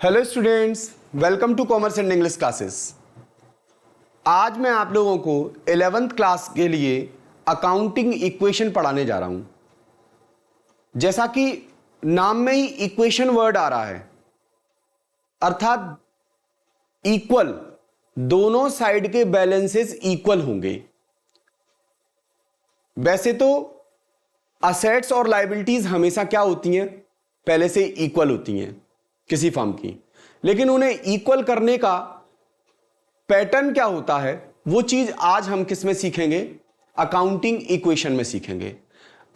Hello students, welcome to commerce and English classes. आज मैं आप लोगों को 11th क्लास के लिए अकाउंटिंग इक्वेशन पढ़ाने जा रहा हूं। जैसा कि नाम में ही इक्वेशन वर्ड आ रहा है, अर्थात इक्वल, दोनों साइड के बैलेंसेस इक्वल होंगे। वैसे तो असेट्स और लायबिलिटीज हमेशा क्या होती हैं, पहले से इक्वल होती हैं किसी फर्म की, लेकिन उन्हें इक्वल करने का पैटर्न क्या होता है वो चीज आज हम किस में सीखेंगे, अकाउंटिंग इक्वेशन में सीखेंगे।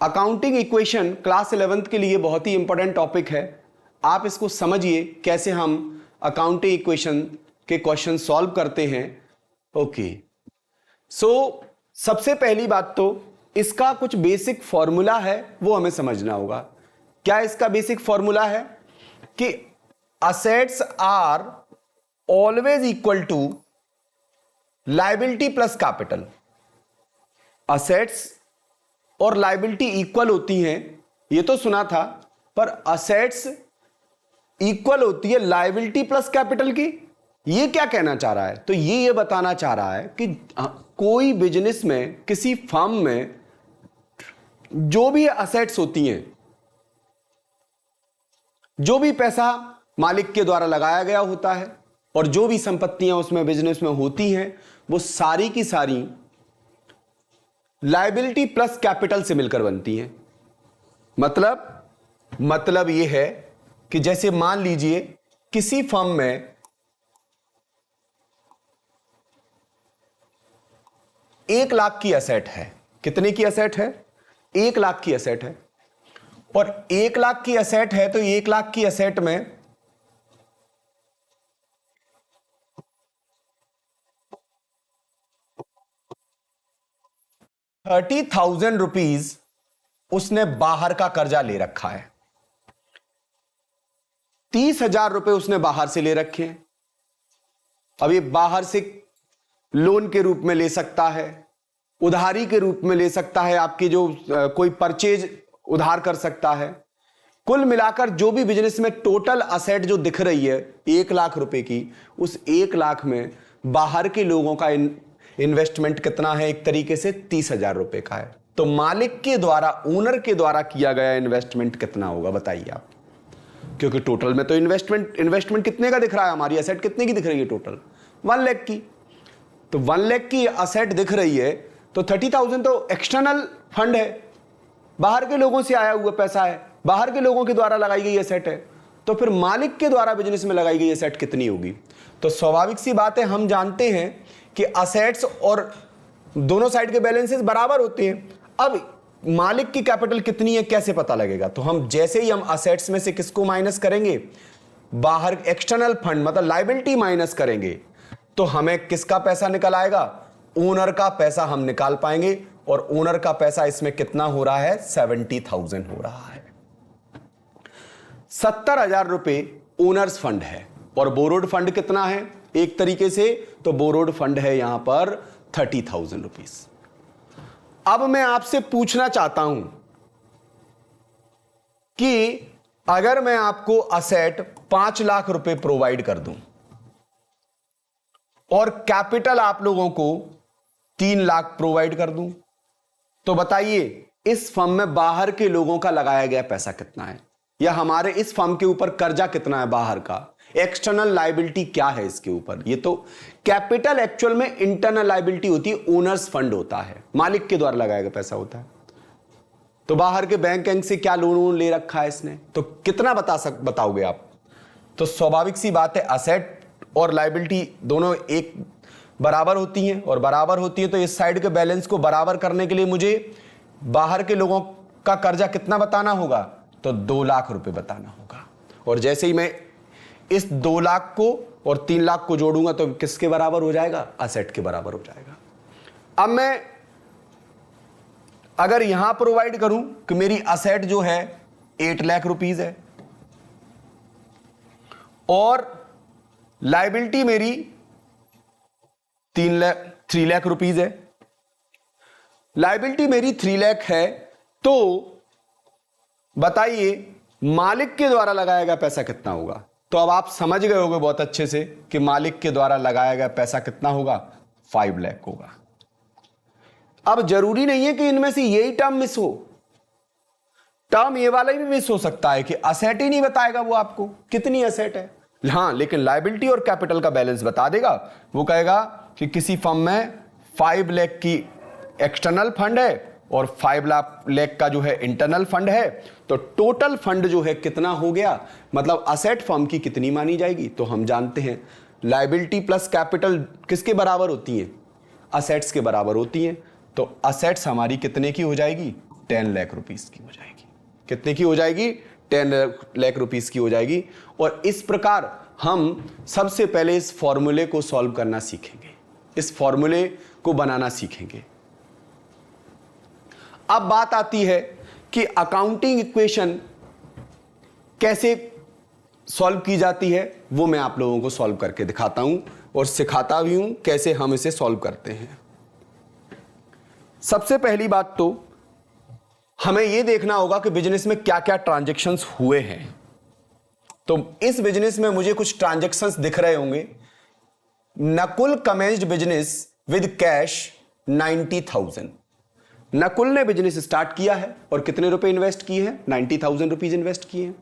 अकाउंटिंग इक्वेशन क्लास 11th के लिए बहुत ही इंपॉर्टेंट टॉपिक है। आप इसको समझिए कैसे हम अकाउंटिंग इक्वेशन के क्वेश्चन सॉल्व करते हैं। ओके, सो सबसे पहली बात तो इसका कुछ बेसिक फॉर्मूला है, वो हमें समझना होगा। क्या इसका बेसिक फॉर्मूला है कि assets are always equal to liability plus capital। assets और liability equal होती हैं, ये तो सुना था, पर assets equal होती है liability plus capital की। ये क्या कहना चाह रहा है? तो ये बताना चाह रहा है कि कोई बिजनेस में, किसी फर्म में जो भी assets होती हैं, जो भी पैसा मालिक के द्वारा लगाया गया होता है और जो भी संपत्तियां उसमें बिजनेस में होती हैं, वो सारी की सारी लायबिलिटी प्लस कैपिटल से मिलकर बनती हैं। मतलब यह है कि जैसे मान लीजिए किसी फर्म में 1 लाख की एसेट है। कितने की एसेट है? 1 लाख की एसेट है। और 1 लाख की एसेट है तो 1 लाख की एसेट में 30,000 रुपीज उसने बाहर का कर्जा ले रखा है। 30,000 रुपए उसने बाहर से ले रखे हैं। अब ये बाहर से लोन के रूप में ले सकता है, उधारी के रूप में ले सकता है, आपकी जो कोई परचेज उधार कर सकता है। कुल मिलाकर जो भी बिजनेस में टोटल असेट जो दिख रही है 1 लाख रुपए की, उस 1 लाख में बाहर के लोगों का इन्वेस्टमेंट कितना है? एक तरीके से 30,000 रुपए का है। तो मालिक के द्वारा, ओनर के द्वारा किया गया इन्वेस्टमेंट कितना होगा बताइए आप? क्योंकि टोटल में तो इन्वेस्टमेंट कितने का दिख रहा है? हमारी असेट कितने की दिख रही है टोटल? 1 लाख की। तो 1 लाख की असेट दिख रही है तो 30,000 तो एक्सटर्नल फंड है, बाहर के लोगों से आया हुआ पैसा है, बाहर के लोगों के द्वारा लगाई गई एसेट है। तो फिर मालिक के द्वारा बिजनेस में लगाई गई एसेट कितनी होगी? तो स्वाभाविक सी बात है, हम जानते हैं कि असेट्स और दोनों साइड के बैलेंसेस बराबर होते हैं। अब मालिक की कैपिटल कितनी है कैसे पता लगेगा? तो हम जैसे ही हम असेट्स में से किसको माइनस करेंगे, बाहर एक्सटर्नल फंड मतलब लायबिलिटी माइनस करेंगे, तो हमें किसका पैसा निकल आएगा? ओनर का पैसा हम निकाल पाएंगे। और ओनर का पैसा इसमें कितना हो रहा है? 70,000 हो रहा है। 70,000 रुपए ओनर्स फंड है। और बोरोड फंड कितना है? एक तरीके से तो बोरोड फंड है यहां पर 30,000 रुपीज। अब मैं आपसे पूछना चाहता हूं कि अगर मैं आपको असेट 5 लाख रुपए प्रोवाइड कर दूं और कैपिटल आप लोगों को 3 लाख प्रोवाइड कर दूं, तो बताइए इस फर्म में बाहर के लोगों का लगाया गया पैसा कितना है, या हमारे इस फर्म के ऊपर कर्जा कितना है बाहर का? एक्सटर्नल लायबिलिटी क्या है इसके ऊपर? ये तो कैपिटल एक्चुअल में इंटरनल लायबिलिटी होती है, ओनर्स फंड होता है, मालिक के द्वारा लगाया गया पैसा होता है। तो बाहर के बैंक से क्या लोन ले रखा है इसने, तो कितना बताओगे आप? तो स्वाभाविक सी बात है, असेट और लायबिलिटी दोनों एक बराबर होती हैं, और बराबर होती है तो इस साइड के बैलेंस को बराबर करने के लिए मुझे बाहर के लोगों का कर्जा कितना बताना होगा? तो 2 लाख रुपए बताना होगा। और जैसे ही मैं इस 2 लाख को और 3 लाख को जोड़ूंगा तो किसके बराबर हो जाएगा? असेट के बराबर हो जाएगा। अब मैं अगर यहां प्रोवाइड करूं कि मेरी असेट जो है 8 लाख रुपीज है और लायबिलिटी मेरी 3 लाख रुपीज है, लायबिलिटी मेरी 3 लाख है, तो बताइए मालिक के द्वारा लगाया गया पैसा कितना होगा? तो अब आप समझ गए होंगे बहुत अच्छे से कि मालिक के द्वारा लगाया गया पैसा कितना होगा, 5 लाख होगा। अब जरूरी नहीं है कि इनमें से यही टर्म मिस हो, टर्म ये वाला भी मिस हो सकता है कि असेट ही नहीं बताएगा वो आपको कितनी असेट है, हाँ, लेकिन लायबिलिटी और कैपिटल का बैलेंस बता देगा। वो कहेगा कि किसी फर्म में 5 लाख की एक्सटर्नल फंड है और 5 लाख का जो है इंटरनल फंड है, तो टोटल फंड जो है कितना हो गया, मतलब असेट फर्म की कितनी मानी जाएगी। तो हम जानते हैं लायबिलिटी प्लस कैपिटल किसके बराबर होती है, असेट्स के बराबर होती हैं। तो असेट्स हमारी कितने की हो जाएगी, 10 लाख रुपीस की हो जाएगी। कितने की हो जाएगी, 10 लाख रुपीस की हो जाएगी। और इस प्रकार हम सबसे पहले इस फॉर्मूले को सॉल्व करना सीखेंगे, इस फॉर्मूले को बनाना सीखेंगे। अब बात आती है कि अकाउंटिंग इक्वेशन कैसे सॉल्व की जाती है, वो मैं आप लोगों को सॉल्व करके दिखाता हूं और सिखाता भी हूं कैसे हम इसे सॉल्व करते हैं। सबसे पहली बात तो हमें यह देखना होगा कि बिजनेस में क्या क्या ट्रांजैक्शंस हुए हैं। तो इस बिजनेस में मुझे कुछ ट्रांजैक्शंस दिख रहे होंगे। Nakul commenced business with cash 90,000। Nakul ने बिजनेस स्टार्ट किया है और कितने रुपए इन्वेस्ट किए हैं, 90,000 रुपीज इन्वेस्ट किए हैं।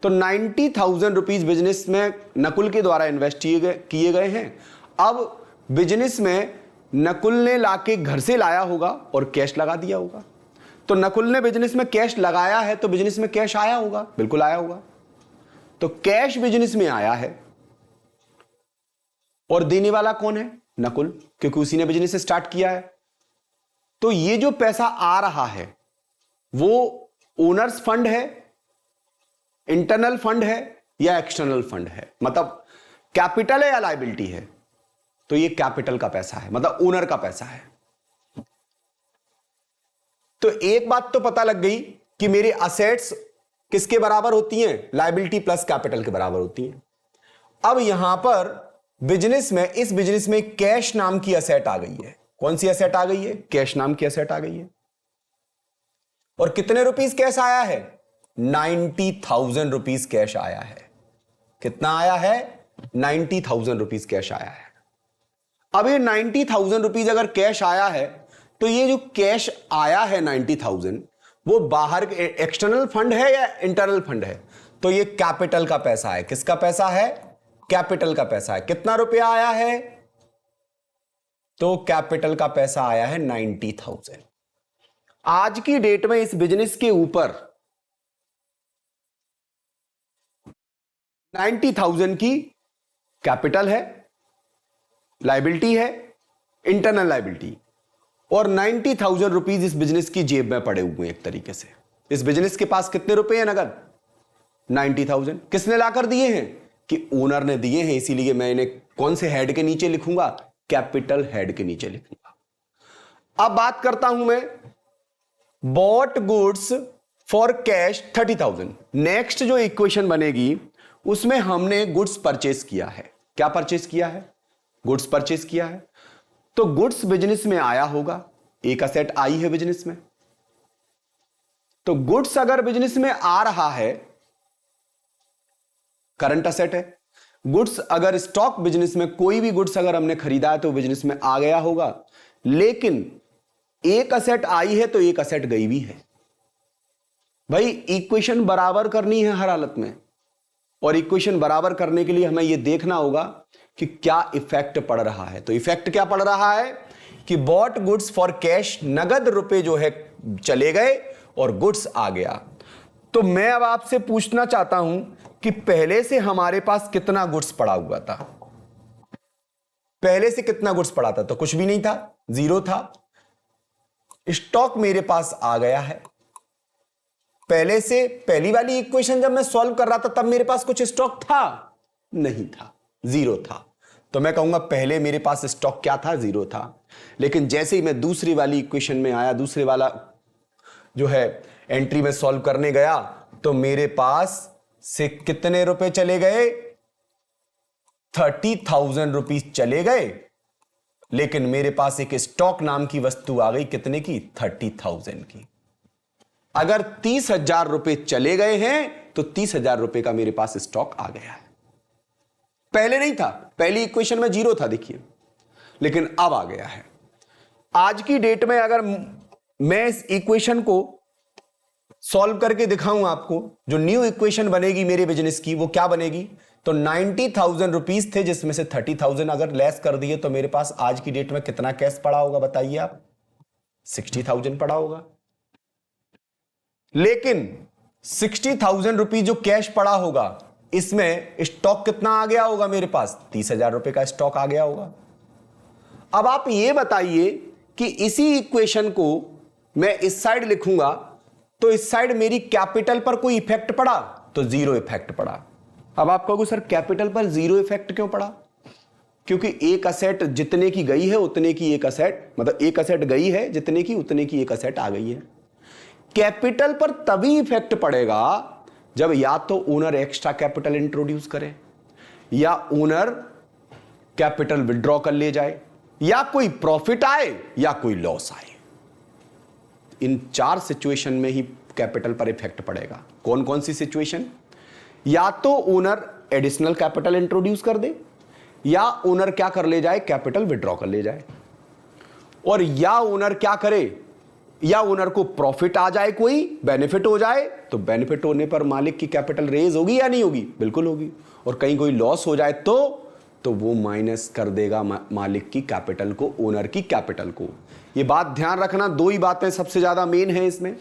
तो 90,000 रुपीज बिजनेस में नकुल के द्वारा इन्वेस्ट किए गए हैं। अब बिजनेस में नकुल ने लाके घर से लाया होगा और कैश लगा दिया होगा। तो नकुल ने बिजनेस में कैश लगाया है तो बिजनेस में कैश आया होगा, बिल्कुल आया होगा। तो कैश बिजनेस में आया है और देने वाला कौन है, नकुल, क्योंकि उसी ने बिजनेस स्टार्ट किया है। तो ये जो पैसा आ रहा है वो ओनर्स फंड है, इंटरनल फंड है या एक्सटर्नल फंड है, मतलब कैपिटल है या लायबिलिटी है। तो ये कैपिटल का पैसा है, मतलब ओनर का पैसा है। तो एक बात तो पता लग गई कि मेरी असेट्स किसके बराबर होती हैं, लायबिलिटी प्लस कैपिटल के बराबर होती हैं। अब यहां पर बिजनेस में, इस बिजनेस में कैश नाम की असेट आ गई है। कौन सी असेट आ गई है, कैश नाम की असेट आ गई है। और कितने रुपीस कैश आया है, 90,000 रुपीस कैश आया है। कितना आया है, 90,000 रुपीस कैश आया है। अब ये 90,000 रुपीस अगर कैश आया है तो ये जो कैश आया है 90,000 वो बाहर एक्सटर्नल फंड है या इंटरनल फंड है, तो ये कैपिटल का पैसा है। किसका पैसा है, कैपिटल का पैसा है। कितना रुपया आया है, तो कैपिटल का पैसा आया है 90,000। आज की डेट में इस बिजनेस के ऊपर 90,000 की कैपिटल है, लायबिलिटी है, इंटरनल लायबिलिटी, और 90,000 रुपीज इस बिजनेस की जेब में पड़े हुए हैं। एक तरीके से इस बिजनेस के पास कितने रुपए हैं नगद, 90,000। किसने लाकर दिए हैं, कि ओनर ने दिए हैं। इसीलिए मैं इन्हें कौन से हेड के नीचे लिखूंगा, कैपिटल हेड के नीचे लिखूंगा। अब बात करता हूं मैं bought goods for cash 30,000। Next जो इक्वेशन बनेगी उसमें हमने गुड्स परचेस किया है। क्या परचेस किया है, गुड्स परचेस किया है। तो गुड्स बिजनेस में आया होगा, एक असेट आई है बिजनेस में। तो गुड्स अगर बिजनेस में आ रहा है, करंट असेट है। गुड्स अगर स्टॉक बिजनेस में कोई भी गुड्स अगर हमने खरीदा है तो बिजनेस में आ गया होगा। लेकिन एक असेट आई है तो एक असेट गई भी है। भाई इक्वेशन बराबर करनी है हर हालत में, और इक्वेशन बराबर करने के लिए हमें यह देखना होगा कि क्या इफेक्ट पड़ रहा है। तो इफेक्ट क्या पड़ रहा है कि बॉट गुड्स फॉर कैश, नगद रुपए जो है चले गए और गुड्स आ गया। तो मैं अब आपसे पूछना चाहता हूं कि पहले से हमारे पास कितना गुड्स पड़ा हुआ था। पहले से कितना गुड्स पड़ा था, तो कुछ भी नहीं था, जीरो था। स्टॉक मेरे पास आ गया है। पहले से, पहली वाली इक्वेशन जब मैं सॉल्व कर रहा था तब मेरे पास कुछ स्टॉक था, नहीं था, जीरो था। तो मैं कहूंगा पहले मेरे पास स्टॉक क्या था, जीरो था। लेकिन जैसे ही मैं दूसरी वाली इक्वेशन में आया, दूसरे वाला जो है एंट्री में सॉल्व करने गया, तो मेरे पास से कितने रुपए चले गए, 30,000 रुपीज चले गए। लेकिन मेरे पास एक स्टॉक नाम की वस्तु आ गई, कितने की, 30,000 की। अगर 30,000 रुपए चले गए हैं तो 30,000 रुपए का मेरे पास स्टॉक आ गया है। पहले नहीं था, पहली इक्वेशन में 0 था देखिए, लेकिन अब आ गया है। आज की डेट में अगर मैं इस इक्वेशन को सॉल्व करके दिखाऊं आपको, जो न्यू इक्वेशन बनेगी मेरे बिजनेस की वो क्या बनेगी, तो 90,000 रुपीज थे जिसमें से 30,000 अगर लेस कर दिए तो मेरे पास आज की डेट में कितना कैश पड़ा होगा बताइए आप, 60,000 पड़ा होगा। लेकिन 60,000 रुपीज जो कैश पड़ा होगा, इसमें स्टॉक कितना आ गया होगा मेरे पास, 30,000 रुपए का स्टॉक आ गया होगा। अब आप ये बताइए कि इसी इक्वेशन को मैं इस साइड लिखूंगा तो इस साइड मेरी कैपिटल पर कोई इफेक्ट पड़ा, तो 0 इफेक्ट पड़ा। अब आप कहोगे सर कैपिटल पर 0 इफेक्ट क्यों पड़ा, क्योंकि एक असेट जितने की गई है उतने की एक असेट, मतलब एक असेट गई है जितने की उतने की एक असेट आ गई है। कैपिटल पर तभी इफेक्ट पड़ेगा जब या तो ओनर एक्स्ट्रा कैपिटल इंट्रोड्यूस करे, या ओनर कैपिटल विड्रॉ कर ले जाए, या कोई प्रॉफिट आए, या कोई लॉस आए। इन 4 सिचुएशन में ही कैपिटल पर इफेक्ट पड़ेगा। कौन कौन सी सिचुएशन, या तो ओनर एडिशनल कैपिटल इंट्रोड्यूस कर दे, या ओनर क्या कर ले जाए, कैपिटल विड्रॉ कर ले जाए, और या ओनर क्या करे, या ओनर को प्रॉफिट आ जाए, कोई बेनिफिट हो जाए, तो बेनिफिट होने पर मालिक की कैपिटल रेज होगी या नहीं होगी, बिल्कुल होगी। और कहीं कोई लॉस हो जाए तो वो माइनस कर देगा मालिक की कैपिटल को, ओनर की कैपिटल को। ये बात ध्यान रखना, 2 ही बातें सबसे ज्यादा मेन है इसमें,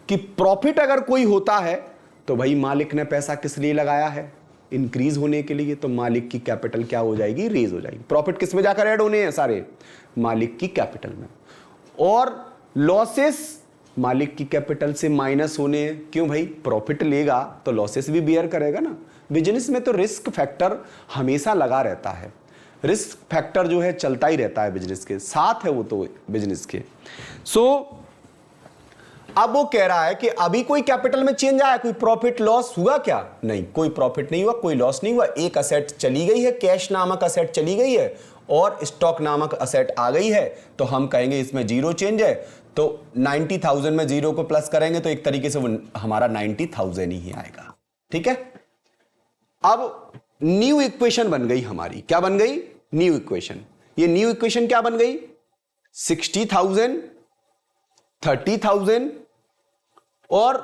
कि प्रॉफिट अगर कोई होता है तो भाई मालिक ने पैसा किस लिए लगाया है, इंक्रीज होने के लिए, तो मालिक की कैपिटल क्या हो जाएगी, रेज हो जाएगी। प्रॉफिट किस में जाकर ऐड होने हैं, सारे मालिक की कैपिटल में। और लॉसेस मालिक की कैपिटल से माइनस होने हैं, क्यों भाई, प्रॉफिट लेगा तो लॉसेस भी बियर करेगा ना। बिजनेस में तो रिस्क फैक्टर हमेशा लगा रहता है, रिस्क फैक्टर जो है चलता ही रहता है, बिजनेस के साथ है वो तो बिजनेस के। अब वो कह रहा है कि अभी कोई कैपिटल में चेंज आया, कोई प्रॉफिट लॉस हुआ क्या, नहीं, कोई प्रॉफिट नहीं हुआ, कोई लॉस नहीं हुआ। एक असेट चली गई है, कैश नामक असेट चली गई है और स्टॉक नामक असेट आ गई है, तो हम कहेंगे इसमें 0 चेंज है। तो 90,000 में 0 को प्लस करेंगे तो एक तरीके से वो हमारा 90,000 ही आएगा। ठीक है, अब न्यू इक्वेशन बन गई हमारी, क्या बन गई, न्यू इक्वेशन। ये न्यू इक्वेशन क्या बन गई, 60,000, 30,000 और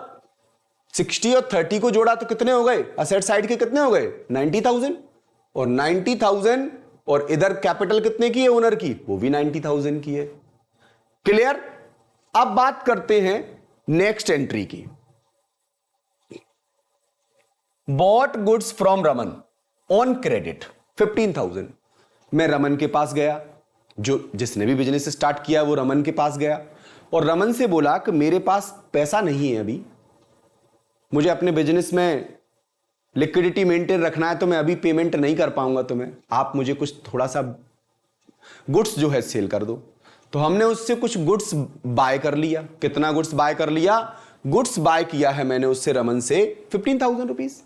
60 और 30 को जोड़ा तो कितने हो गए, असेट साइड के कितने हो गए, 90,000, और 90,000 और इधर कैपिटल कितने की है ओनर की, वो भी 90,000 की है। क्लियर। अब बात करते हैं नेक्स्ट एंट्री की। Bought goods from Raman on credit 15,000। मैं रमन के पास गया, जो जिसने भी बिजनेस स्टार्ट किया वो रमन के पास गया और रमन से बोला कि मेरे पास पैसा नहीं है अभी, मुझे अपने बिजनेस में लिक्विडिटी मेंटेन रखना है, तो मैं अभी पेमेंट नहीं कर पाऊंगा तुम्हें, आप मुझे कुछ थोड़ा सा गुड्स जो है सेल कर दो। तो हमने उससे कुछ गुड्स बाय कर लिया। कितना गुड्स बाय कर लिया, गुड्स बाय किया है मैंने उससे रमन से 15,000 रुपीज।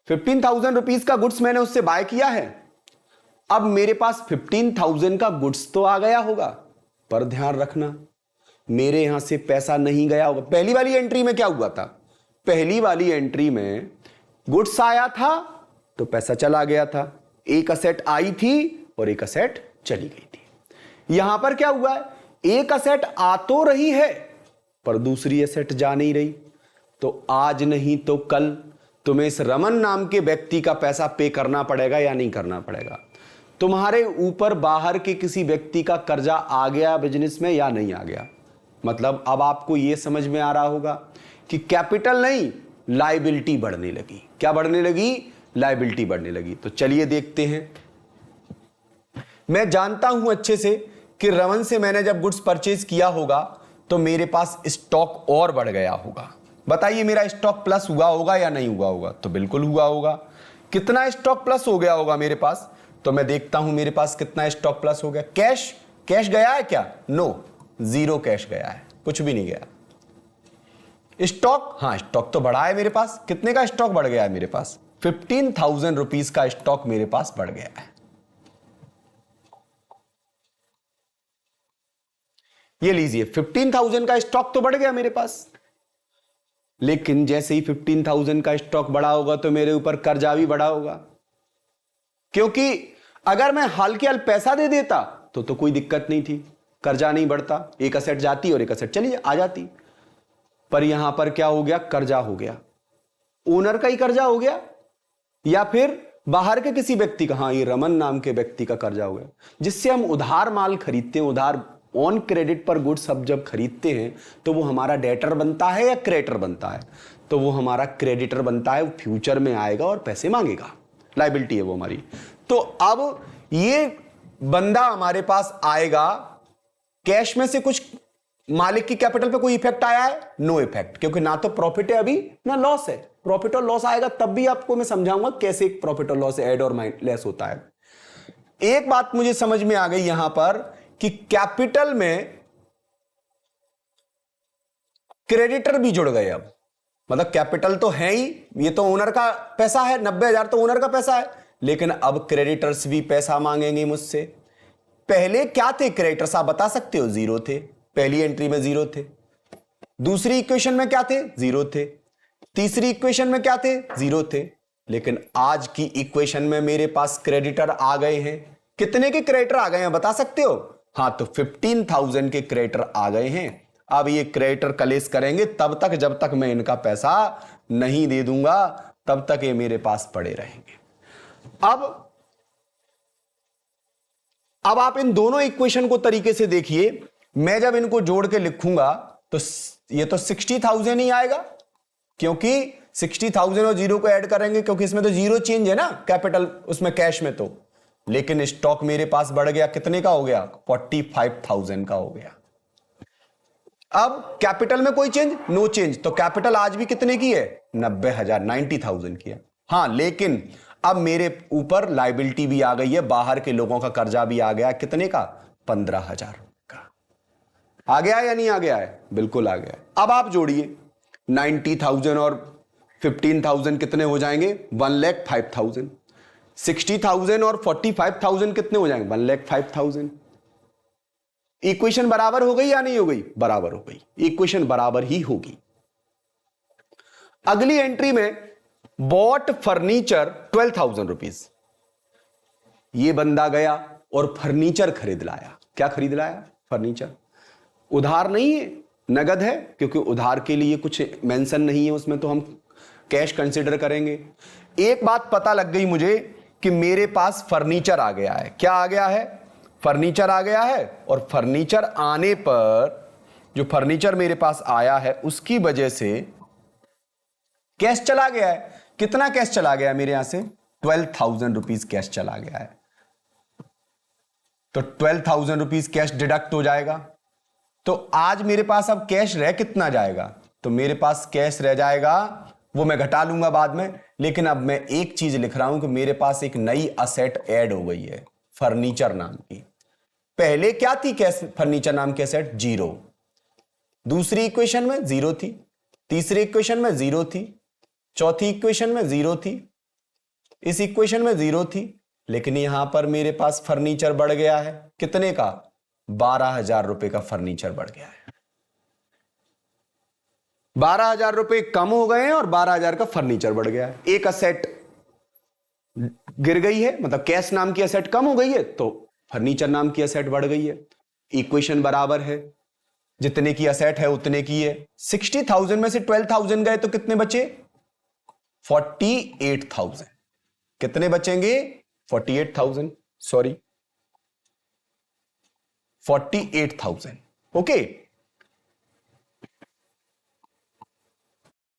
15,000 रुपीज का गुड्स मैंने उससे बाय किया है। अब मेरे पास 15,000 का गुड्स तो आ गया होगा, पर ध्यान रखना मेरे यहां से पैसा नहीं गया होगा। पहली वाली एंट्री में क्या हुआ था, पहली वाली एंट्री में गुड्स आया था तो पैसा चला गया था, एक असेट आई थी और एक असेट चली गई थी। यहां पर क्या हुआ है, एक असेट आ तो रही है पर दूसरी असेट जा नहीं रही। तो आज नहीं तो कल तुम्हें इस रमन नाम के व्यक्ति का पैसा पे करना पड़ेगा या नहीं करना पड़ेगा। तुम्हारे ऊपर बाहर के किसी व्यक्ति का कर्जा आ गया बिजनेस में या नहीं आ गया। मतलब अब आपको यह समझ में आ रहा होगा कि कैपिटल नहीं, लायबिलिटी बढ़ने लगी। क्या बढ़ने लगी, लायबिलिटी बढ़ने लगी। तो चलिए देखते हैं। मैं जानता हूं अच्छे से कि रमन से मैंने जब गुड्स परचेज किया होगा तो मेरे पास स्टॉक और बढ़ गया होगा। बताइए मेरा स्टॉक प्लस हुआ होगा या नहीं हुआ होगा, तो बिल्कुल हुआ होगा। कितना स्टॉक प्लस हो गया होगा मेरे पास, तो मैं देखता हूं मेरे पास कितना स्टॉक प्लस हो गया। कैश, कैश गया है क्या, नो, 0 कैश गया है, कुछ भी नहीं गया। स्टॉक, हाँ स्टॉक तो बढ़ा है मेरे पास। कितने का स्टॉक बढ़ गया है मेरे पास, 15,000 रुपीज का स्टॉक मेरे पास बढ़ गया है। ये लीजिए 15,000 का स्टॉक तो बढ़ गया मेरे पास, लेकिन जैसे ही 15,000 का स्टॉक बढ़ा होगा तो मेरे ऊपर कर्जा भी बढ़ा होगा। क्योंकि अगर मैं हाल के हाल पैसा दे देता तो कोई दिक्कत नहीं थी, कर्जा नहीं बढ़ता, एक असेट जाती और एक असेट चली आ जाती। पर यहां पर क्या हो गया, कर्जा हो गया, ओनर का ही कर्जा हो गया या फिर बाहर के किसी व्यक्ति का, हाँ ये रमन नाम के व्यक्ति का कर्जा हो गया, जिससे हम उधार माल खरीदते हैं, उधार ऑन क्रेडिट पर गुड्स अब जब खरीदते हैं तो वो हमारा डेटर बनता है या क्रेडिटर बनता है, तो वो हमारा क्रेडिटर बनता है, वो फ्यूचर में आएगा और पैसे मांगेगा, लायबिलिटी है वो हमारी। तो अब ये बंदा हमारे पास आएगा, कैश में से कुछ मालिक की कैपिटल पे कोई इफेक्ट आया है? नो इफेक्ट, क्योंकि ना तो प्रॉफिट है अभी ना लॉस है। प्रॉफिट और लॉस आएगा तब भी आपको मैं समझाऊंगा कैसे एक प्रॉफिट और लॉस ऐड और लेस होता है। एक बात मुझे समझ में आ गई यहां पर कि कैपिटल में क्रेडिटर भी जुड़ गए। अब मतलब कैपिटल तो है ही, ये तो ओनर का पैसा है, 90,000 तो ओनर का पैसा है, लेकिन अब क्रेडिटर्स भी पैसा मांगेंगे मुझसे। पहले क्या थे क्रेडिटर्स, आप बता सकते हो? जीरो थे, पहली एंट्री में जीरो थे। दूसरी इक्वेशन में क्या थे? जीरो थे। तीसरी इक्वेशन में क्या थे? जीरो थे। लेकिन आज की इक्वेशन में मेरे पास क्रेडिटर आ गए हैं। कितने के क्रेडिटर आ गए हैं बता सकते हो? हाँ, तो 15,000 के क्रेडिटर आ गए हैं। अब ये क्रेडिटर कलेश करेंगे तब तक जब तक मैं इनका पैसा नहीं दे दूंगा, तब तक ये मेरे पास पड़े रहेंगे। अब आप इन दोनों इक्वेशन को तरीके से देखिए। मैं जब इनको जोड़ के लिखूंगा तो ये तो 60,000 ही आएगा, क्योंकि 60,000 और जीरो को ऐड करेंगे, क्योंकि इसमें तो जीरो चेंज है ना कैपिटल, उसमें कैश में तो। लेकिन स्टॉक मेरे पास बढ़ गया, कितने का हो गया? 45,000 का हो गया। अब कैपिटल में कोई चेंज? No change. तो कैपिटल आज भी कितने की है? 90,000, 90,000 की है। हाँ, लेकिन अब मेरे ऊपर लायबिलिटी भी आ गई है, बाहर के लोगों का कर्जा भी आ गया। कितने का? 15,000 का। आ गया या नहीं आ गया है? बिल्कुल आ गया। अब आप जोड़िए 90,000 और 15,000 कितने हो जाएंगे? 1,05,000। 60,000 और 45,000 कितने हो जाएंगे? 1,05,000। इक्वेशन बराबर हो गई या नहीं हो गई? बराबर हो गई। इक्वेशन बराबर ही होगी। अगली एंट्री में बॉट फर्नीचर 12,000 रुपीज। ये बंदा गया और फर्नीचर खरीद लाया। क्या खरीद लाया? फर्नीचर। उधार नहीं है, नगद है, क्योंकि उधार के लिए कुछ मेंशन नहीं है उसमें, तो हम कैश कंसीडर करेंगे। एक बात पता लग गई मुझे कि मेरे पास फर्नीचर आ गया है। क्या आ गया है? फर्नीचर आ गया है। और फर्नीचर आने पर, जो फर्नीचर मेरे पास आया है उसकी वजह से कैश चला गया है। कितना कैश चला गया है मेरे यहां से? 12,000 रुपीज कैश चला गया है। तो 12,000 रुपीज कैश डिडक्ट हो जाएगा। तो आज मेरे पास अब कैश रह कितना जाएगा? तो मेरे पास कैश रह जाएगा, वो मैं घटा लूंगा बाद में, लेकिन अब मैं एक चीज लिख रहा हूं कि मेरे पास एक नई असेट ऐड हो गई है, फर्नीचर नाम की। पहले क्या थी कैश फर्नीचर नाम की असेट? जीरो। दूसरी इक्वेशन में जीरो थी, तीसरी इक्वेशन में जीरो थी, चौथी इक्वेशन में जीरो थी, इस इक्वेशन में जीरो थी। लेकिन यहां पर मेरे पास फर्नीचर बढ़ गया है। कितने का? 12,000 रुपए का फर्नीचर बढ़ गया है। 12,000 रुपए कम हो गए हैं और 12,000 का फर्नीचर बढ़ गया है। एक असेट गिर गई है, मतलब कैश नाम की असेट कम हो गई है, तो फर्नीचर नाम की असेट बढ़ गई है। इक्वेशन बराबर है, जितने की असेट है उतने की है। 60,000 में से 12,000 गए तो कितने बचे? 48,000। कितने बचेंगे? 48,000, सॉरी 48,000। ओके,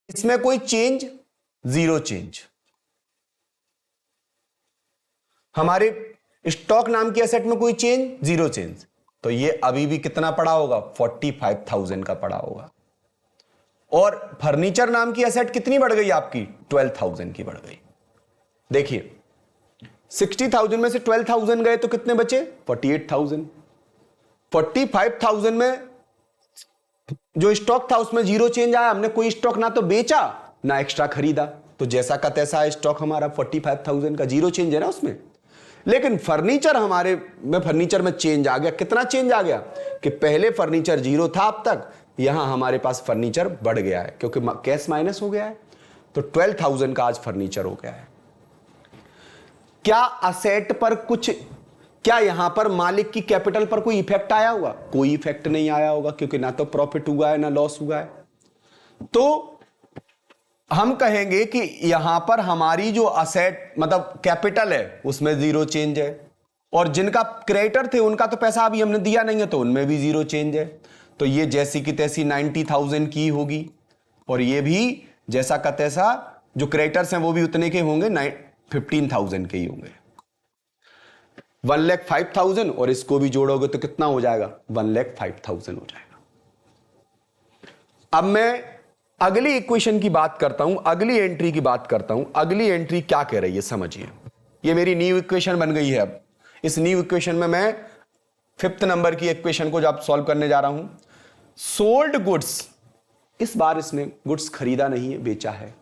इसमें कोई चेंज? Zero change. हमारे स्टॉक नाम की एसेट में कोई चेंज? Zero change. तो ये अभी भी कितना पड़ा होगा? 45,000 का पड़ा होगा। और फर्नीचर नाम की एसेट कितनी बढ़ गई आपकी? 12,000 की बढ़ गई। देखिए 60,000 में से 12,000 गए तो कितने बचे? 48,000। 45,000 में जो स्टॉक था उसमें जीरो चेंज आया। हमने कोई स्टॉक ना तो बेचा ना एक्स्ट्रा खरीदा, तो जैसा का तैसा स्टॉक हमारा 45,000 का, जीरो चेंज है ना उसमें। लेकिन फर्नीचर हमारे में, फर्नीचर में चेंज आ गया। कितना चेंज आ गया कि पहले फर्नीचर जीरो था, अब तक यहां हमारे पास फर्नीचर बढ़ गया है, क्योंकि कैश माइनस हो गया है। तो 12,000 का आज फर्नीचर हो गया है। क्या असेट पर कुछ, क्या यहां पर मालिक की कैपिटल पर कोई इफेक्ट आया होगा? कोई इफेक्ट नहीं आया होगा, क्योंकि ना तो प्रॉफिट हुआ है ना लॉस हुआ है। तो हम कहेंगे कि यहां पर हमारी जो असेट मतलब कैपिटल है उसमें जीरो चेंज है, और जिनका क्रेडिटर थे उनका तो पैसा अभी हमने दिया नहीं है तो उनमें भी जीरो चेंज है। तो ये जैसी की तैसी 90,000 की होगी, और ये भी जैसा का तैसा, जो क्रेडिटर्स हैं वो भी उतने के होंगे, 15,000 के ही होंगे। 1,05,000 और इसको भी जोड़ोगे तो कितना हो जाएगा? 1,05,000 हो जाएगा। अब मैं अगली इक्वेशन की बात करता हूं, अगली एंट्री की बात करता हूं। अगली एंट्री क्या कह रही है समझिए। ये मेरी न्यू इक्वेशन बन गई है। अब इस न्यू इक्वेशन में मैं 5th नंबर की इक्वेशन को जब सॉल्व करने जा रहा हूं, सोल्ड गुड्स, इस बार इसने गुड्स खरीदा नहीं है, बेचा है,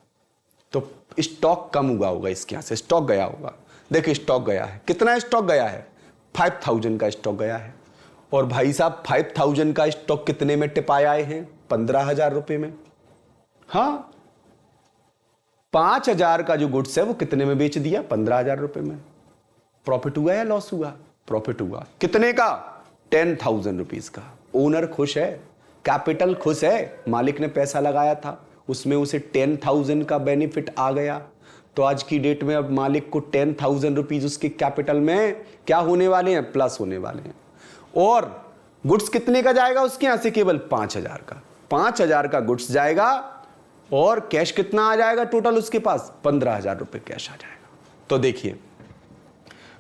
तो स्टॉक कम हुआ होगा इसके यहां से, स्टॉक गया होगा। देखिए स्टॉक गया है, कितना स्टॉक गया है? 5,000 का स्टॉक गया है। और भाई साहब 5,000 का स्टॉक कितने में टिपाए आए हैं? 15,000 रुपए में। हाँ, 5,000 का जो गुड्स है वो कितने में बेच दिया? 15,000 रुपए में। प्रॉफिट हुआ या लॉस हुआ? प्रॉफिट हुआ। कितने का? 10,000 रुपीज का। ओनर खुश है, कैपिटल खुश है, मालिक ने पैसा लगाया था उसमें उसे 10,000 का बेनिफिट आ गया। तो आज की डेट में अब मालिक को 10,000 रुपीज उसके कैपिटल में क्या होने वाले हैं? प्लस होने वाले हैं। और गुड्स कितने का जाएगा उसके यहां से? केवल 5,000 का। 5,000 का गुड्स जाएगा और कैश कितना आ जाएगा टोटल उसके पास? 15,000 रुपए कैश आ जाएगा। तो देखिए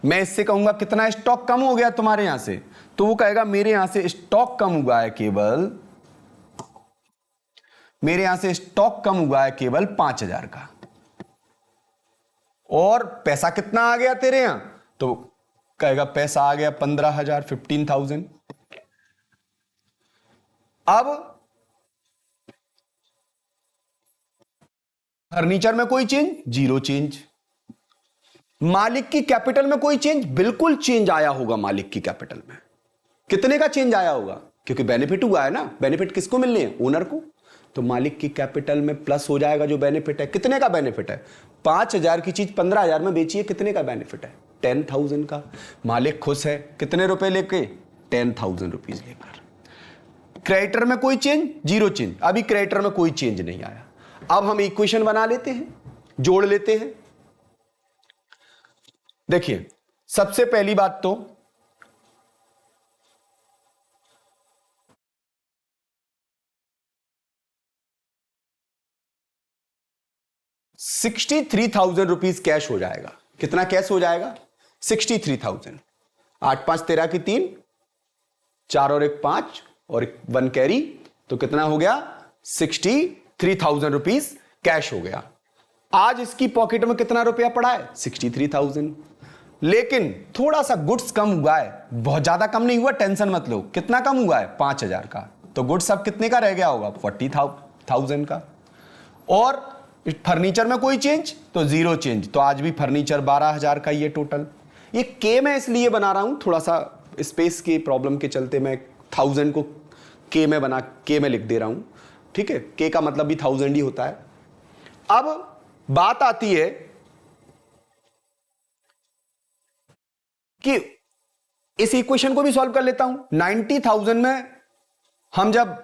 मैं इससे कहूंगा कितना स्टॉक कम हो गया तुम्हारे यहां से, तो वो कहेगा मेरे यहां से स्टॉक कम हुआ है केवल, मेरे यहां से स्टॉक कम हुआ है केवल 5,000 का। और पैसा कितना आ गया तेरे यहां? तो कहेगा पैसा आ गया 15,000, 15,000। अब फर्नीचर में कोई चेंज? Zero change. मालिक की कैपिटल में कोई चेंज? बिल्कुल चेंज आया होगा मालिक की कैपिटल में। कितने का चेंज आया होगा? क्योंकि बेनिफिट हुआ है ना। बेनिफिट किसको मिलने हैं? ओनर को। तो मालिक की कैपिटल में प्लस हो जाएगा जो बेनिफिट है। कितने का बेनिफिट है? 5,000 की चीज 15,000 में बेची है, कितने का बेनिफिट है? 10,000 का। मालिक खुश है, कितने रुपए लेके? 10,000 रुपीज लेकर। क्रेडिटर में कोई चेंज? Zero change. अभी क्रेडिटर में कोई चेंज नहीं आया। अब हम इक्वेशन बना लेते हैं, जोड़ लेते हैं। देखिए सबसे पहली बात तो ₹63,000 कैश हो जाएगा। कितना कैश हो जाएगा? 63,000। 8 5 13 की 3, 4 और 1 5 और 1 कैरी, तो कितना हो गया? 63,000 कैश हो गया। आज इसकी पॉकेट में कितना रुपया पड़ा है? 63,000। लेकिन थोड़ा सा गुड्स कम हुआ है, बहुत ज्यादा कम नहीं हुआ, टेंशन मत लो। कितना कम हुआ है? 5,000 का। तो गुड्स अब कितने का रह गया होगा? 40,000 का। और फर्नीचर में कोई चेंज? तो जीरो चेंज। तो आज भी फर्नीचर 12,000 का ही है टोटल। ये के मैं इसलिए बना रहा हूं, थोड़ा सा स्पेस की प्रॉब्लम के चलते मैं 1000 को के में लिख दे रहा हूं। ठीक है, के का मतलब भी 1000 ही होता है। अब बात आती है कि इस इक्वेशन को भी सॉल्व कर लेता हूं। 90,000 में हम जब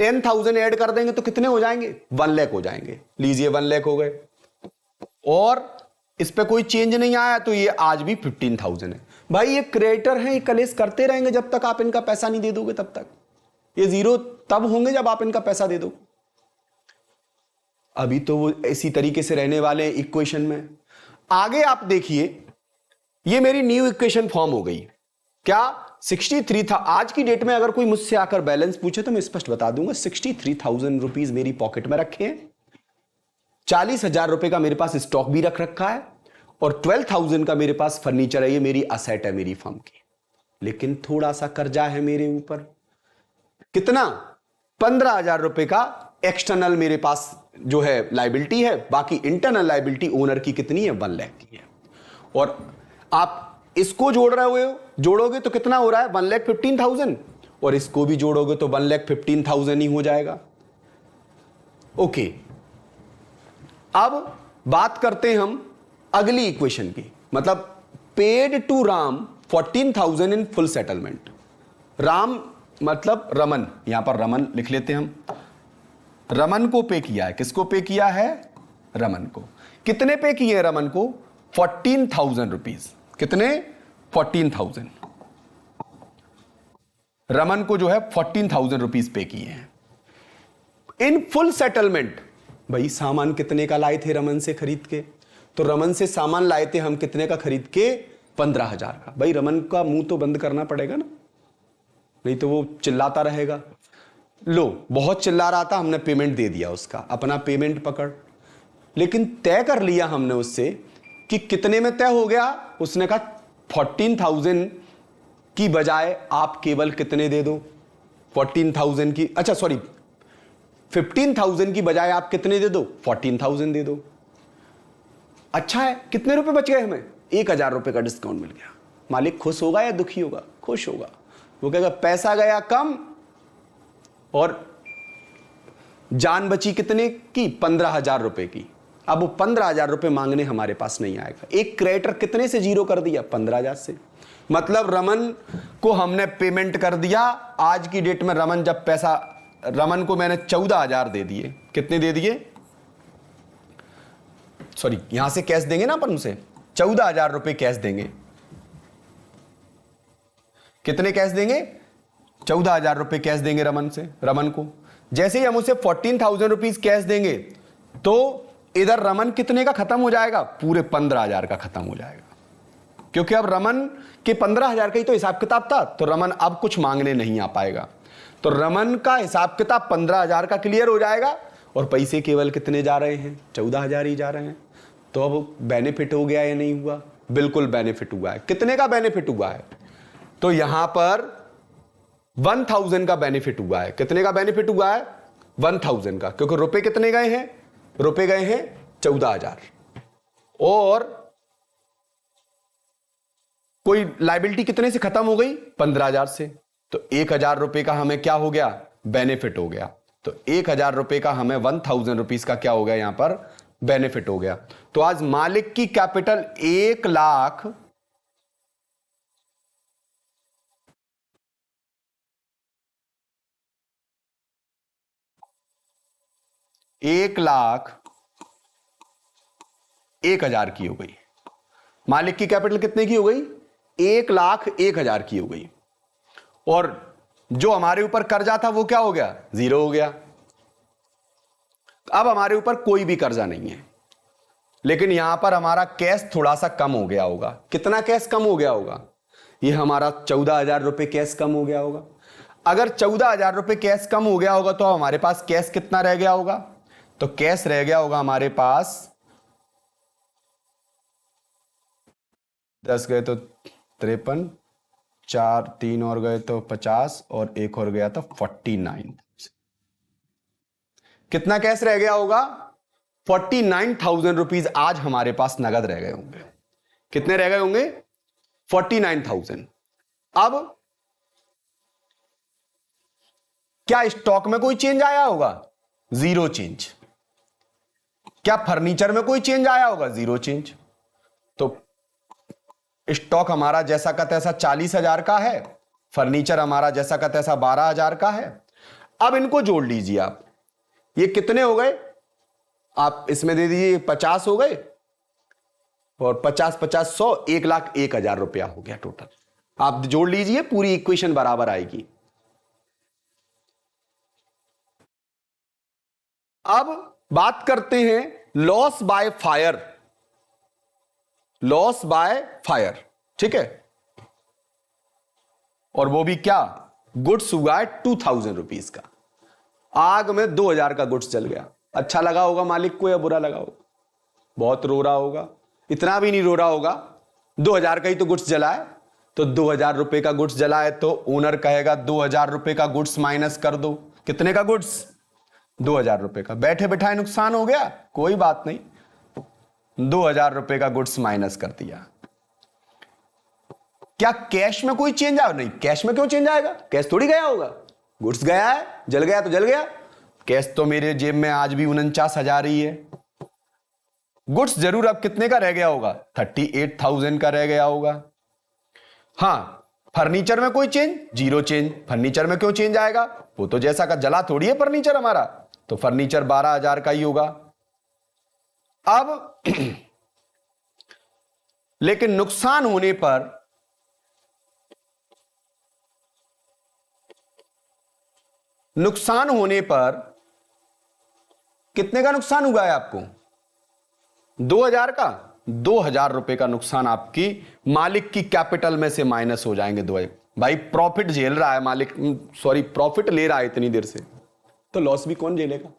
10,000 ऐड कर देंगे तो कितने हो जाएंगे? 1 लाख हो जाएंगे। लीजिए 1 लाख हो गए, और इस पे कोई चेंज नहीं आया, तो ये आज भी 15,000 है। भाई ये क्रेडिटर हैं, ये कलेश करते रहेंगे जब तक आप इनका पैसा नहीं दे दोगे। तब तक ये जीरो तब होंगे जब आप इनका पैसा दे दो। अभी तो वो इसी तरीके से रहने वाले हैं इक्वेशन में। आगे आप देखिए, ये मेरी न्यू इक्वेशन फॉर्म हो गई। क्या? 63 था। आज की डेट में अगर कोई मुझसे आकर बैलेंस पूछे तो मैं स्पष्ट बता दूंगा, 63,000 रुपीज मेरी पॉकेट में रखे हैं, 40,000 रुपए का मेरे पास स्टॉक भी रख रखा है, और 12,000 का मेरे पास फर्नीचर है। ये मेरी असेट है मेरी फर्म की। लेकिन थोड़ा सा कर्जा है मेरे ऊपर। कितना? 15,000 रुपए का एक्सटर्नल मेरे पास जो है लाइबिलिटी है। बाकी इंटरनल लाइबिलिटी ओनर की कितनी है? 1 लाख की है। और आप इसको जोड़ रहे हो, जोड़ोगे तो कितना हो रहा है? 1,15,000। और इसको भी जोड़ोगे तो 1,15,000 ही हो जाएगा। ओके, अब बात करते हैं हम अगली इक्वेशन की, मतलब paid to Ram 14,000 in full settlement. Ram मतलब रमन, यहां पर रमन लिख लेते हैं हम। रमन को पे किया है, किसको पे किया है? रमन को। कितने पे किए हैं रमन को? 14,000 रुपीज। कितने? 14,000। रमन को जो है 14,000 रुपीज पे किए हैं इन फुल सेटलमेंट। भाई सामान कितने का लाए थे रमन से खरीद के? तो रमन से सामान लाए थे हम कितने का खरीद के? 15,000 का। भाई रमन का मुंह तो बंद करना पड़ेगा ना, नहीं तो वो चिल्लाता रहेगा। लो, बहुत चिल्ला रहा था, हमने पेमेंट दे दिया उसका, अपना पेमेंट पकड़। लेकिन तय कर लिया हमने उससे कि कितने में तय हो गया? उसने कहा 14,000 की बजाय आप केवल कितने दे दो? 14,000 की, अच्छा सॉरी, 15,000 की बजाय आप कितने दे दो? 14,000 दे दो। अच्छा है, कितने रुपए बच गए हमें? 1,000 रुपए का डिस्काउंट मिल गया। मालिक खुश होगा या दुखी होगा? खुश होगा। वो कहेगा पैसा गया कम और जान बची कितने की? 15,000 रुपए की। अब वो 15,000 रुपए मांगने हमारे पास नहीं आएगा। एक क्रेडिटर कितने से जीरो कर दिया? 15,000 से। मतलब रमन को हमने पेमेंट कर दिया। आज की डेट में रमन जब पैसा, रमन को मैंने 14,000 दे दिए। कितने दे दिए? सॉरी, यहां से कैश देंगे ना अपन उसे, 14,000 रुपए कैश देंगे। कितने कैश देंगे? 14,000 रुपए कैश देंगे रमन से, रमन को। जैसे ही हम उसे 14,000 रुपीज कैश देंगे तो इधर रमन कितने का खत्म हो जाएगा? पूरे 15,000 का खत्म हो जाएगा। क्योंकि अब रमन के 15,000 का ही तो हिसाब किताब था, तो रमन अब कुछ मांगने नहीं आ पाएगा। तो रमन का हिसाब किताब 15,000 का क्लियर हो जाएगा और पैसे केवल कितने जा रहे हैं? 14,000 ही जा रहे हैं। तो अब बेनिफिट हो गया या नहीं हुआ? बिल्कुल बेनिफिट हुआ है। कितने का बेनिफिट हुआ है? तो यहां पर 1,000 का बेनिफिट हुआ है। कितने का बेनिफिट हुआ है? 1,000 का, क्योंकि रुपए कितने गए हैं? रुपए गए हैं 14,000। और कोई लाइबिलिटी कितने से खत्म हो गई? 15,000 से। तो 1,000 रुपए का हमें क्या हो गया? बेनिफिट हो गया। तो 1,000 रुपए का हमें 1,000 रुपीज का क्या हो गया? यहां पर बेनिफिट हो गया। तो आज मालिक की कैपिटल 1,00,000 1,01,000 की हो गई। मालिक की कैपिटल कितने की हो गई? 1,01,000 की हो गई। और जो हमारे ऊपर कर्जा था वो क्या हो गया? जीरो हो गया। अब हमारे ऊपर कोई भी कर्जा नहीं है, लेकिन यहां पर हमारा कैश थोड़ा सा कम हो गया होगा। कितना कैश कम हो गया होगा? ये हमारा 14,000 रुपए कैश कम हो गया होगा। अगर 14,000 रुपए कैश कम हो गया होगा तो हमारे पास कैश कितना रह गया होगा? तो कैश रह गया होगा हमारे पास 10 गए तो 53, 4 3 और गए तो 50 और एक और गया तो 49। कितना कैश रह गया होगा? 49,000 रुपीज आज हमारे पास नगद रह गए होंगे। कितने रह गए होंगे? 49,000। अब क्या स्टॉक में कोई चेंज आया होगा? Zero change. क्या फर्नीचर में कोई चेंज आया होगा? Zero change. तो स्टॉक हमारा जैसा का तैसा 40,000 का है, फर्नीचर हमारा जैसा का तैसा 12,000 का है। अब इनको जोड़ लीजिए आप। ये कितने हो गए? आप इसमें दे दीजिए 50 हो गए और 50 50 100, 1,01,000 रुपया हो गया टोटल। आप जोड़ लीजिए, पूरी इक्वेशन बराबर आएगी। अब बात करते हैं loss by fire. Loss by fire, ठीक है। और वो भी क्या? गुड्स हुआ है 2,000 रुपीज का। आग में 2,000 का गुड्स जल गया। अच्छा लगा होगा मालिक को या बुरा लगा होगा? बहुत रो रहा होगा। इतना भी नहीं रो रहा होगा, 2,000 का ही तो गुड्स जला है। तो 2,000 रुपए का गुड्स जला है तो ओनर कहेगा 2,000 रुपए का गुड्स माइनस कर दो। कितने का गुड्स? 2,000 रुपए का। बैठे बैठाए नुकसान हो गया, कोई बात नहीं, 2,000 रुपए का गुड्स माइनस कर दिया। क्या कैश में कोई चेंज आया? नहीं। कैश में क्यों चेंज आएगा? कैश थोड़ी गया होगा। गुड्स गया है, जल गया तो जल गया। कैश तो मेरे जेब में आज भी 49,000 ही है। गुड्स जरूर अब कितने का रह गया होगा, 38,000 का रह गया होगा। हां, फर्नीचर में कोई चेंज, जीरो चेंज। फर्नीचर में क्यों चेंज आएगा, वो तो जैसा का जला थोड़ी है फर्नीचर हमारा, तो फर्नीचर 12,000 का ही होगा। अब लेकिन नुकसान होने पर कितने का नुकसान हुआ है आपको, 2,000 का। 2,000 रुपए का नुकसान आपकी मालिक की कैपिटल में से माइनस हो जाएंगे। 2 भाई प्रॉफिट झेल रहा है मालिक, सॉरी प्रॉफिट ले रहा है इतनी देर से, तो लॉस भी कौन झेलेगा,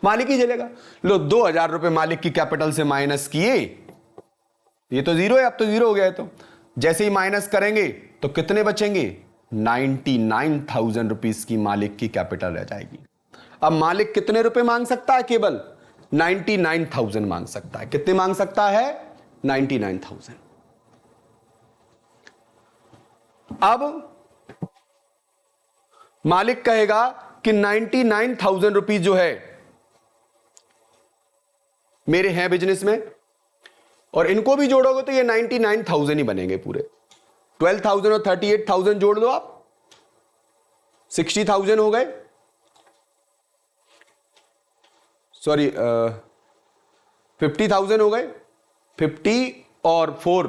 मालिक ही झेलेगा। लो 2,000 रुपए मालिक की कैपिटल से माइनस किए, ये तो जीरो है, अब तो जीरो हो गया है, तो जैसे ही माइनस करेंगे तो कितने बचेंगे, 99,000 रुपीज की मालिक की कैपिटल रह जाएगी। अब मालिक कितने रुपए मांग सकता है, केवल 99,000 मांग सकता है। कितने मांग सकता है, 99,000। अब मालिक कहेगा कि 99,000 रुपीज जो है मेरे हैं बिजनेस में, और इनको भी जोड़ोगे तो ये 99,000 ही बनेंगे पूरे। 12,000 और 38,000 जोड़ दो आप, 60,000 हो गए, सॉरी 50,000 हो गए। 50 और 4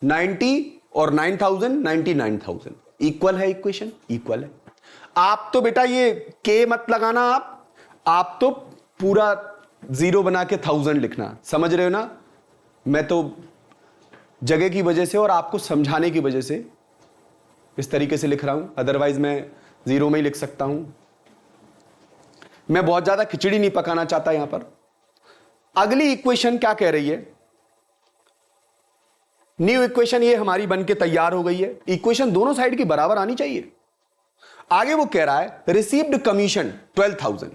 90 और 9,000 99,000 इक्वल है, इक्वेशन इक्वल है। आप तो बेटा ये के मत लगाना, आप तो पूरा जीरो बना के 1000 लिखना, समझ रहे हो ना। मैं तो जगह की वजह से और आपको समझाने की वजह से इस तरीके से लिख रहा हूं, अदरवाइज मैं जीरो में ही लिख सकता हूं। मैं बहुत ज्यादा खिचड़ी नहीं पकाना चाहता यहां पर। अगली इक्वेशन क्या कह रही है, न्यू इक्वेशन ये हमारी बनके तैयार हो गई है। इक्वेशन दोनों साइड की बराबर आनी चाहिए। आगे वो कह रहा है रिसीव्ड कमीशन 12,000।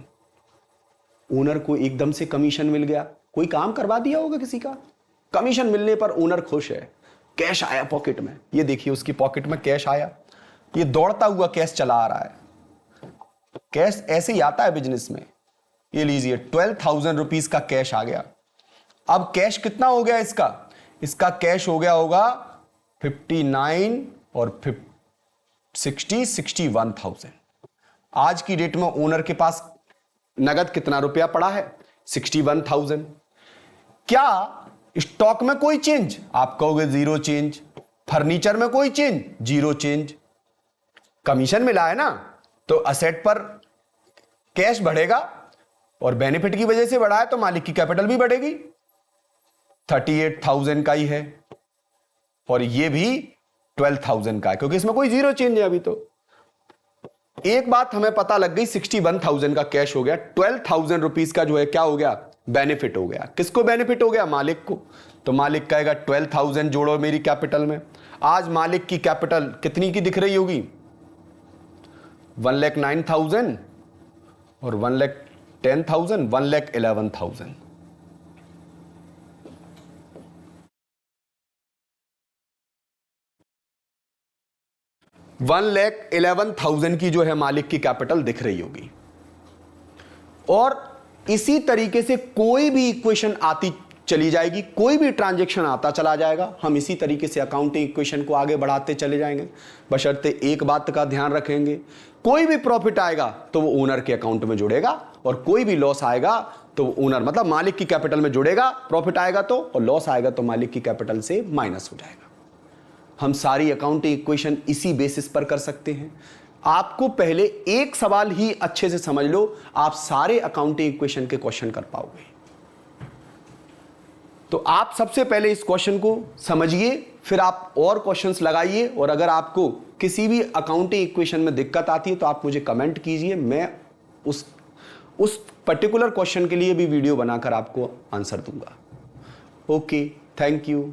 ओनर को एकदम से कमीशन मिल गया, कोई काम करवा दिया होगा किसी का, कमीशन मिलने पर ओनर खुश है, कैश आया पॉकेट में। ये देखिए उसकी पॉकेट में कैश आया, ये दौड़ता हुआ कैश चला आ रहा है। कैश ऐसे ही आता है बिजनेस में। ये लीजिए 12,000 रुपीज का कैश आ गया। अब कैश कितना हो गया इसका कैश हो गया होगा 59 और 61,000। आज की डेट में ओनर के पास नगद कितना रुपया पड़ा है, 61,000। क्या स्टॉक में कोई चेंज, आप कहोगे जीरो चेंज। फर्नीचर में कोई चेंज, जीरो चेंज। कमीशन मिला है ना, तो असेट पर कैश बढ़ेगा और बेनिफिट की वजह से बढ़ा है तो मालिक की कैपिटल भी बढ़ेगी। 38,000 का ही है और ये भी 12,000 का है, क्योंकि इसमें कोई जीरो चेंज है अभी। तो एक बात हमें पता लग गई, 61,000 का कैश हो गया, 12,000 रुपीज का जो है क्या हो गया, बेनिफिट हो गया। किसको बेनिफिट हो गया, मालिक को। तो मालिक कहेगा 12,000 जोड़ो मेरी कैपिटल में। आज मालिक की कैपिटल कितनी की दिख रही होगी, 1,09,000 और 1,10,000, 1,11,000। 1,11,000 की जो है मालिक की कैपिटल दिख रही होगी। और इसी तरीके से कोई भी इक्वेशन आती चली जाएगी, कोई भी ट्रांजैक्शन आता चला जाएगा। हम इसी तरीके से अकाउंटिंग इक्वेशन को आगे बढ़ाते चले जाएंगे, बशर्ते एक बात का ध्यान रखेंगे, कोई भी प्रॉफिट आएगा तो वो ओनर के अकाउंट में जुड़ेगा, और कोई भी लॉस आएगा तो ओनर मतलब मालिक की कैपिटल में जुड़ेगा। प्रॉफिट आएगा तो, और लॉस आएगा तो मालिक की कैपिटल से माइनस हो जाएगा। हम सारी अकाउंटिंग इक्वेशन इसी बेसिस पर कर सकते हैं। आपको पहले एक सवाल ही अच्छे से समझ लो, आप सारे अकाउंटिंग इक्वेशन के क्वेश्चन कर पाओगे। तो आप सबसे पहले इस क्वेश्चन को समझिए, फिर आप और क्वेश्चंस लगाइए। और अगर आपको किसी भी अकाउंटिंग इक्वेशन में दिक्कत आती है तो आप मुझे कमेंट कीजिए, मैं उस पर्टिकुलर क्वेश्चन के लिए भी वीडियो बनाकर आपको आंसर दूंगा। Okay, thank you.